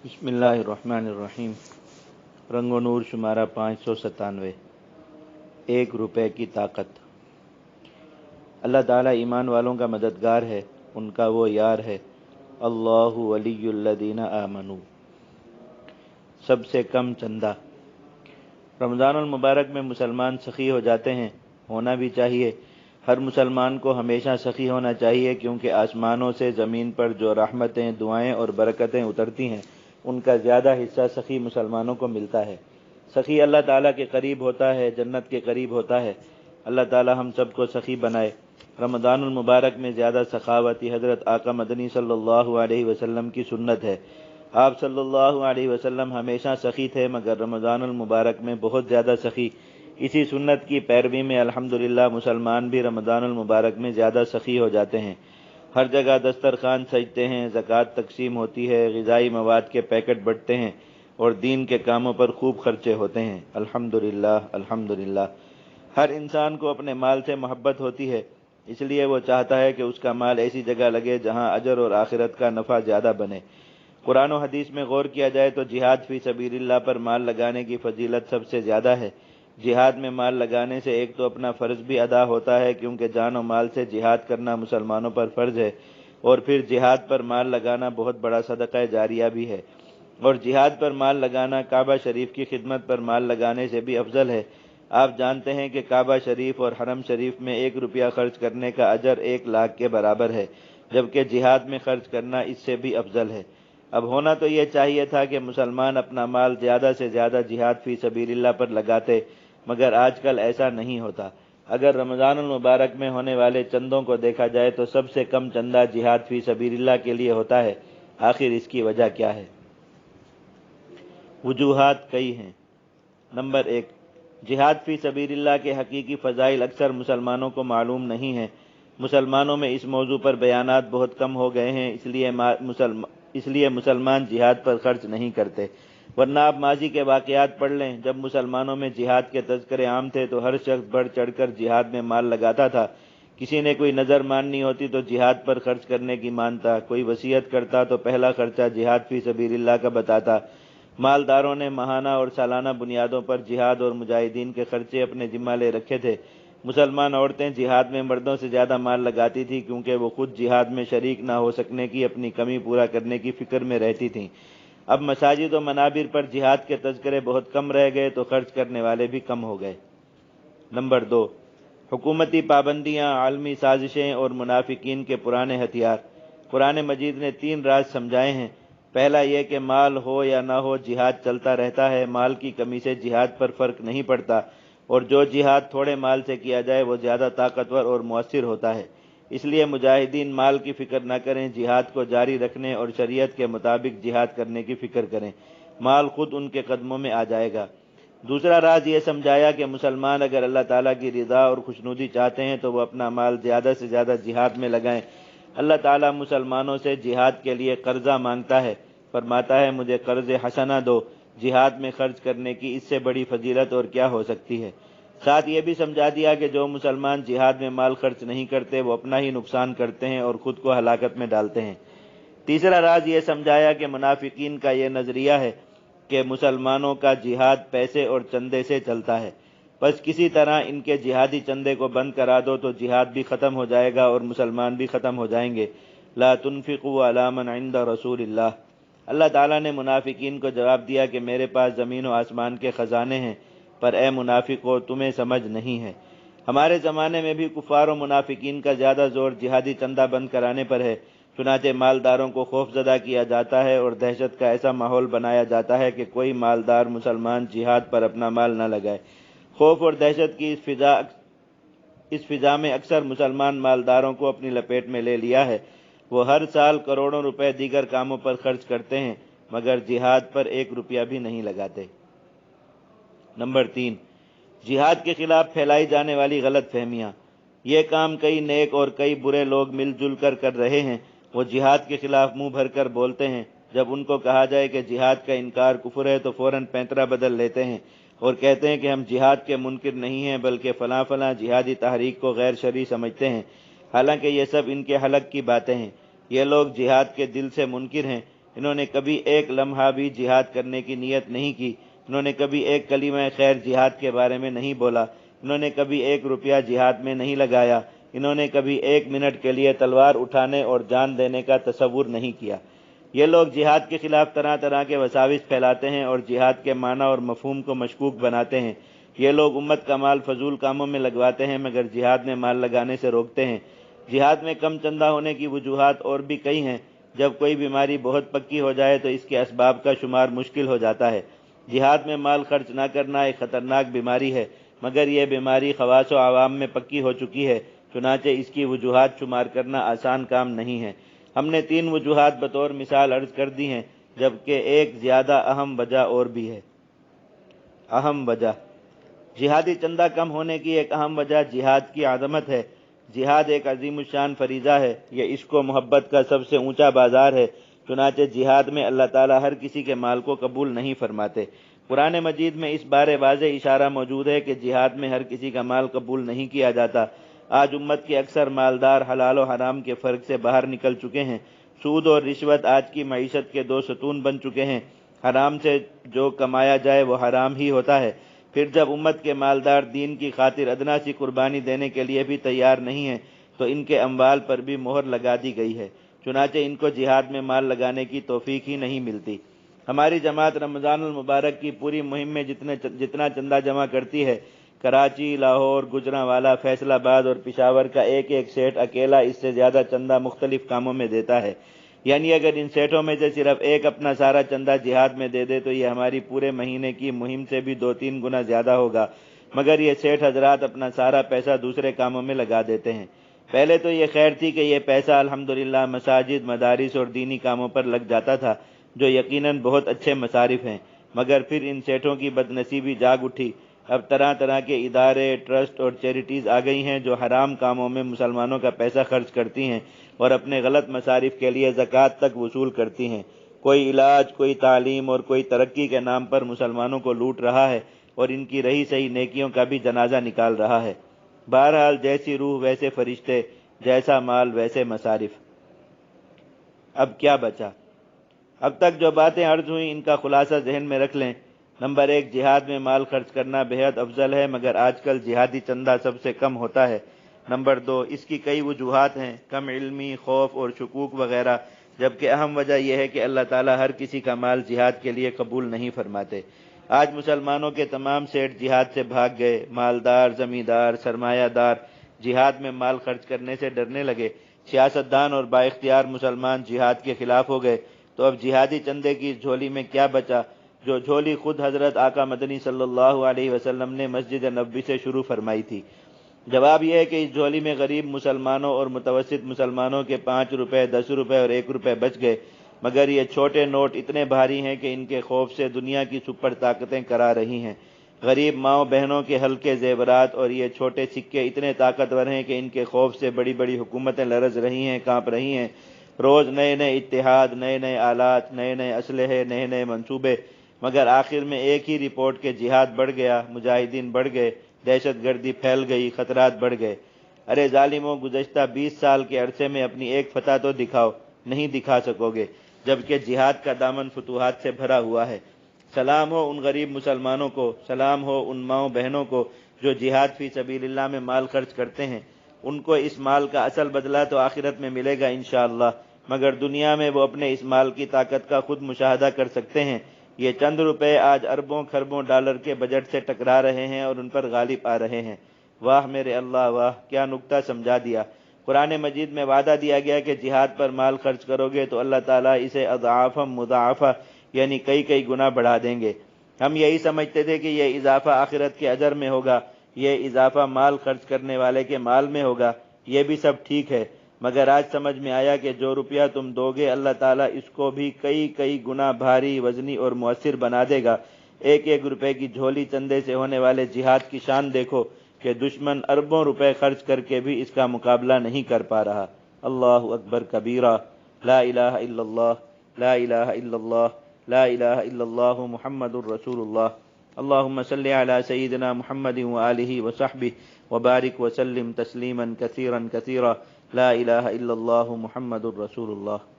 بسم اللہ الرحمن الرحیم۔ رنگ و نور شمارہ 597۔ 1 روپے کی طاقت۔ اللہ تعالیٰ ایمان والوں کا مددگار ہے، ان کا وہ یار ہے۔ اللہ ولی الذین آمنوا۔ سب سے کم چندہ۔ رمضان المبارک میں مسلمان سخی ہو جاتے ہیں، ہونا بھی چاہیے۔ ہر مسلمان کو ہمیشہ سخی ہونا چاہیے، کیونکہ آسمانوں سے زمین پر جو رحمتیں، دعائیں اور برکتیں اترتی ہیں، ان کا زیادہ حصہ سخی مسلمانوں کو ملتا ہے۔ سخی اللہ تعالیٰ کے قریب ہوتا ہے، جنت کے قریب ہوتا ہے۔ اللہ تعالیٰ ہم سب کو سخی بنائے۔ رمضان المبارک میں زیادہ سخاوتی حضرت آقا مدنی صلی اللہ علیہ وسلم کی سنت ہے۔ آپ صلی اللہ علیہ وسلم ہمیشہ سخی تھے، مگر رمضان المبارک میں بہت زیادہ سخی۔ اسی سنت کی پیروی میں الحمدللہ مسلمان بھی رمضان المبارک میں زیادہ سخی ہو جاتے ہیں۔ ہر جگہ دسترخوان سجتے ہیں، زکوٰۃ تقسیم ہوتی ہے، غذائی مواد کے پیکٹ بٹتے ہیں اور دین کے کاموں پر خوب خرچے ہوتے ہیں۔ الحمدللہ الحمدللہ۔ ہر انسان کو اپنے مال سے محبت ہوتی ہے، اس لیے وہ چاہتا ہے کہ اس کا مال ایسی جگہ لگے جہاں اجر اور آخرت کا نفع زیادہ بنے۔ قرآن و حدیث میں غور کیا جائے تو جہاد فی سبیل اللہ پر مال لگانے کی فضیلت سب سے زیادہ ہے۔ جہاد میں مال لگانے سے ایک تو اپنا فرض بھی ادا ہوتا ہے، کیونکہ جان و مال سے جہاد کرنا مسلمانوں پر فرض ہے، اور پھر جہاد پر مال لگانا بہت بڑا صدقہ جاریہ بھی ہے، اور جہاد پر مال لگانا کعبہ شریف کی خدمت پر مال لگانے سے بھی افضل ہے۔ آپ جانتے ہیں کہ کعبہ شریف اور حرم شریف میں 1 روپیہ خرچ کرنے کا اجر 1 لاکھ کے برابر ہے، جبکہ جہاد میں خرچ کرنا اس سے بھی افضل ہے۔ اب ہونا تو یہ چاہیے تھا کہ مسلمان اپنا مال زیادہ سے زیادہ جہاد فی سبیل اللہ پر لگاتے، مگر آج کل ایسا نہیں ہوتا۔ اگر رمضان المبارک میں ہونے والے چندوں کو دیکھا جائے تو سب سے کم چندہ جہاد فی سبیل اللہ کے لیے ہوتا ہے۔ آخر اس کی وجہ کیا ہے؟ وجوہات کئی ہیں۔ نمبر 1، جہاد فی سبیل اللہ کے حقیقی فضائل اکثر مسلمانوں کو معلوم نہیں ہیں۔ مسلمانوں میں اس موضوع پر بیانات بہت کم ہو گئے ہیں، اس لیے مسلمان جہاد پر خرچ نہیں کرتے۔ ورنہ آپ ماضی کے واقعات پڑھ لیں، جب مسلمانوں میں جہاد کے تذکرے عام تھے تو ہر شخص بڑھ چڑھ کر جہاد میں مال لگاتا تھا۔ کسی نے کوئی نظر ماننی ہوتی تو جہاد پر خرچ کرنے کی مانتا، کوئی وصیت کرتا تو پہلا خرچہ جہاد فی سبیل اللہ کا بتاتا۔ مالداروں نے ماہانہ اور سالانہ بنیادوں پر جہاد اور مجاہدین کے خرچے اپنے ذمہ لے رکھے تھے۔ مسلمان عورتیں جہاد میں مردوں سے زیادہ مال لگاتی تھیں، کیونکہ وہ خود جہاد میں شریک نہ ہو سکنے کی اپنی کمی پورا کرنے کی فکر میں رہتی تھیں۔ اب مساجد و منابر پر جہاد کے تذکرے بہت کم رہ گئے تو خرچ کرنے والے بھی کم ہو گئے۔ نمبر 2، حکومتی پابندیاں، عالمی سازشیں اور منافقین کے پرانے ہتھیار۔ قرآن مجید نے 3 راز سمجھائے ہیں۔ پہلا یہ کہ مال ہو یا نہ ہو جہاد چلتا رہتا ہے، مال کی کمی سے جہاد پر فرق نہیں پڑتا، اور جو جہاد تھوڑے مال سے کیا جائے وہ زیادہ طاقتور اور مؤثر ہوتا ہے۔ اس لیے مجاہدین مال کی فکر نہ کریں، جہاد کو جاری رکھنے اور شریعت کے مطابق جہاد کرنے کی فکر کریں، مال خود ان کے قدموں میں آ جائے گا۔ دوسرا راز یہ سمجھایا کہ مسلمان اگر اللہ تعالیٰ کی رضا اور خوشنودی چاہتے ہیں تو وہ اپنا مال زیادہ سے زیادہ جہاد میں لگائیں۔ اللہ تعالیٰ مسلمانوں سے جہاد کے لیے قرضہ مانگتا ہے، فرماتا ہے مجھے قرض حسنہ دو۔ جہاد میں خرچ کرنے کی اس سے بڑی فضیلت اور کیا ہو سکتی ہے؟ ساتھ یہ بھی سمجھا دیا کہ جو مسلمان جہاد میں مال خرچ نہیں کرتے وہ اپنا ہی نقصان کرتے ہیں اور خود کو ہلاکت میں ڈالتے ہیں۔ تیسرا راز یہ سمجھایا کہ منافقین کا یہ نظریہ ہے کہ مسلمانوں کا جہاد پیسے اور چندے سے چلتا ہے، بس کسی طرح ان کے جہادی چندے کو بند کرا دو تو جہاد بھی ختم ہو جائے گا اور مسلمان بھی ختم ہو جائیں گے۔ لا تنفقوا علی من عند رسول اللہ۔ اللہ تعالیٰ نے منافقین کو جواب دیا کہ میرے پاس زمین و آسمان کے خزانے ہیں، پر اے منافقو تمہیں سمجھ نہیں ہے۔ ہمارے زمانے میں بھی کفار و منافقین کا زیادہ زور جہادی چندہ بند کرانے پر ہے، چنانچہ مالداروں کو خوف زدہ کیا جاتا ہے اور دہشت کا ایسا ماحول بنایا جاتا ہے کہ کوئی مالدار مسلمان جہاد پر اپنا مال نہ لگائے۔ خوف اور دہشت کی اس فضا میں اکثر مسلمان مالداروں کو اپنی لپیٹ میں لے لیا ہے۔ وہ ہر سال کروڑوں روپے دیگر کاموں پر خرچ کرتے ہیں، مگر جہاد پر 1 روپیہ بھی نہیں لگاتے۔ نمبر 3، جہاد کے خلاف پھیلائی جانے والی غلط فہمیاں۔ یہ کام کئی نیک اور کئی برے لوگ مل جل کر رہے ہیں۔ وہ جہاد کے خلاف منہ بھر کر بولتے ہیں، جب ان کو کہا جائے کہ جہاد کا انکار کفر ہے تو فوراً پینترا بدل لیتے ہیں اور کہتے ہیں کہ ہم جہاد کے منکر نہیں ہیں بلکہ فلاں فلاں جہادی تحریک کو غیر شرعی سمجھتے ہیں، حالانکہ یہ سب ان کے حلق کی باتیں ہیں۔ یہ لوگ جہاد کے دل سے منکر ہیں، انہوں نے کبھی ایک لمحہ بھی جہاد کرنے کی نیت نہیں کی، انہوں نے کبھی ایک کلمہ خیر جہاد کے بارے میں نہیں بولا، انہوں نے کبھی ایک روپیہ جہاد میں نہیں لگایا، انہوں نے کبھی ایک منٹ کے لیے تلوار اٹھانے اور جان دینے کا تصور نہیں کیا۔ یہ لوگ جہاد کے خلاف طرح طرح کے وساوس پھیلاتے ہیں اور جہاد کے معنی اور مفہوم کو مشکوک بناتے ہیں۔ یہ لوگ امت کا مال فضول کاموں میں لگواتے ہیں مگر جہاد میں مال لگانے سے روکتے ہیں۔ جہاد میں کم چندہ ہونے کی وجوہات اور بھی کئی ہیں۔ جب کوئی بیماری بہت پکی ہو جائے تو اس کے اسباب کا شمار مشکل ہو جاتا ہے۔ جہاد میں مال خرچ نہ کرنا ایک خطرناک بیماری ہے، مگر یہ بیماری خواص و عوام میں پکی ہو چکی ہے، چنانچہ اس کی وجوہات شمار کرنا آسان کام نہیں ہے۔ ہم نے 3 وجوہات بطور مثال عرض کر دی ہیں، جبکہ ایک زیادہ اہم وجہ اور بھی ہے۔ اہم وجہ جہادی چندہ کم ہونے کی ایک اہم وجہ جہاد کی عظمت ہے۔ جہاد ایک عظیم الشان فریضہ ہے، یہ عشق و محبت کا سب سے اونچا بازار ہے، چنانچہ جہاد میں اللہ تعالیٰ ہر کسی کے مال کو قبول نہیں فرماتے۔ قرآن مجید میں اس بارے واضح اشارہ موجود ہے کہ جہاد میں ہر کسی کا مال قبول نہیں کیا جاتا۔ آج امت کے اکثر مالدار حلال و حرام کے فرق سے باہر نکل چکے ہیں۔ سود اور رشوت آج کی معیشت کے 2 ستون بن چکے ہیں۔ حرام سے جو کمایا جائے وہ حرام ہی ہوتا ہے۔ پھر جب امت کے مالدار دین کی خاطر ادنا سی قربانی دینے کے لیے بھی تیار نہیں ہیں تو ان کے اموال پر بھی مہر لگا دی گئی ہے، چنانچہ ان کو جہاد میں مال لگانے کی توفیق ہی نہیں ملتی۔ ہماری جماعت رمضان المبارک کی پوری مہم میں جتنا چندہ جمع کرتی ہے، کراچی، لاہور، گجرانوالہ، فیصل آباد اور پشاور کا ایک ایک سیٹ اکیلا اس سے زیادہ چندہ مختلف کاموں میں دیتا ہے۔ یعنی اگر ان سیٹوں میں سے صرف ایک اپنا سارا چندہ جہاد میں دے دے تو یہ ہماری پورے مہینے کی مہم سے بھی 2-3 گنا زیادہ ہوگا، مگر یہ سیٹ حضرات اپنا سارا پیسہ دوسرے کاموں میں لگا دیتے ہیں۔ پہلے تو یہ خیر تھی کہ یہ پیسہ الحمدللہ مساجد، مدارس اور دینی کاموں پر لگ جاتا تھا، جو یقیناً بہت اچھے مصارف ہیں، مگر پھر ان سیٹوں کی بد نصیبی جاگ اٹھی۔ اب طرح طرح کے ادارے، ٹرسٹ اور چیریٹیز آ گئی ہیں جو حرام کاموں میں مسلمانوں کا پیسہ خرچ کرتی ہیں اور اپنے غلط مصارف کے لیے زکوٰۃ تک وصول کرتی ہیں۔ کوئی علاج، کوئی تعلیم اور کوئی ترقی کے نام پر مسلمانوں کو لوٹ رہا ہے اور ان کی رہی سہی نیکیوں کا بھی جنازہ نکال رہا ہے۔ بہرحال جیسی روح ویسے فرشتے، جیسا مال ویسے مصارف۔ اب کیا بچا؟ اب تک جو باتیں عرض ہوئیں ان کا خلاصہ ذہن میں رکھ لیں۔ نمبر 1، جہاد میں مال خرچ کرنا بہت افضل ہے، مگر آج کل جہادی چندہ سب سے کم ہوتا ہے۔ نمبر 2، اس کی کئی وجوہات ہیں، کم علمی، خوف اور شکوک وغیرہ، جبکہ اہم وجہ یہ ہے کہ اللہ تعالیٰ ہر کسی کا مال جہاد کے لیے قبول نہیں فرماتے۔ آج مسلمانوں کے تمام سیٹ جہاد سے بھاگ گئے۔ مالدار، زمیندار، سرمایہ دار جہاد میں مال خرچ کرنے سے ڈرنے لگے۔ سیاستدان اور بااختیار مسلمان جہاد کے خلاف ہو گئے۔ تو اب جہادی چندے کی جھولی میں کیا بچا، جو جھولی خود حضرت آقا مدنی صلی اللہ علیہ وسلم نے مسجد نبوی سے شروع فرمائی تھی؟ جواب یہ ہے کہ اس جھولی میں غریب مسلمانوں اور متوسط مسلمانوں کے 5 روپے، 10 روپے اور 1 روپے بچ گئے، مگر یہ چھوٹے نوٹ اتنے بھاری ہیں کہ ان کے خوف سے دنیا کی سپر طاقتیں کرا رہی ہیں۔ غریب ماؤں بہنوں کے ہلکے زیورات اور یہ چھوٹے سکے اتنے طاقتور ہیں کہ ان کے خوف سے بڑی بڑی حکومتیں لرز رہی ہیں، کانپ رہی ہیں۔ روز نئے نئے اتحاد، نئے نئے آلات، نئے نئے اسلحے، نئے نئے منصوبے، مگر آخر میں ایک ہی رپورٹ کہ جہاد بڑھ گیا، مجاہدین بڑھ گئے، دہشت گردی پھیل گئی، خطرات بڑھ گئے۔ ارے ظالموں، گزشتہ 20 سال کے عرصے میں اپنی ایک فتح تو دکھاؤ، نہیں دکھا سکو گے، جبکہ جہاد کا دامن فتوحات سے بھرا ہوا ہے۔ سلام ہو ان غریب مسلمانوں کو، سلام ہو ان ماؤں بہنوں کو جو جہاد فی سبیل اللہ میں مال خرچ کرتے ہیں۔ ان کو اس مال کا اصل بدلہ تو آخرت میں ملے گا انشاءاللہ، مگر دنیا میں وہ اپنے اس مال کی طاقت کا خود مشاہدہ کر سکتے ہیں۔ یہ چند روپے آج اربوں خربوں ڈالر کے بجٹ سے ٹکرا رہے ہیں اور ان پر غالب آ رہے ہیں۔ واہ میرے اللہ واہ، کیا نکتہ سمجھا دیا۔ قرآن مجید میں وعدہ دیا گیا کہ جہاد پر مال خرچ کرو گے تو اللہ تعالیٰ اسے اضعافا مضاعفہ یعنی کئی کئی گنا بڑھا دیں گے۔ ہم یہی سمجھتے تھے کہ یہ اضافہ آخرت کے اجر میں ہوگا، یہ اضافہ مال خرچ کرنے والے کے مال میں ہوگا، یہ بھی سب ٹھیک ہے، مگر آج سمجھ میں آیا کہ جو روپیہ تم دو گے اللہ تعالیٰ اس کو بھی کئی کئی گنا بھاری، وزنی اور مؤثر بنا دے گا۔ ایک ایک روپے کی جھولی چندے سے ہونے والے جہاد کی شان دیکھو کہ دشمن اربوں روپے خرچ کر کے بھی اس کا مقابلہ نہیں کر پا رہا۔ اللہ اکبر کبیرہ، لا الہ الا اللہ، لا الہ الا اللہ، لا الہ الا اللہ محمد الرسول اللہ۔ اللہم صلی علی سیدنا محمد وآلہ وصحبہ وبارک وسلم تسلیما کثیرا کثیرا، لا الہ الا اللہ محمد الرسول اللہ۔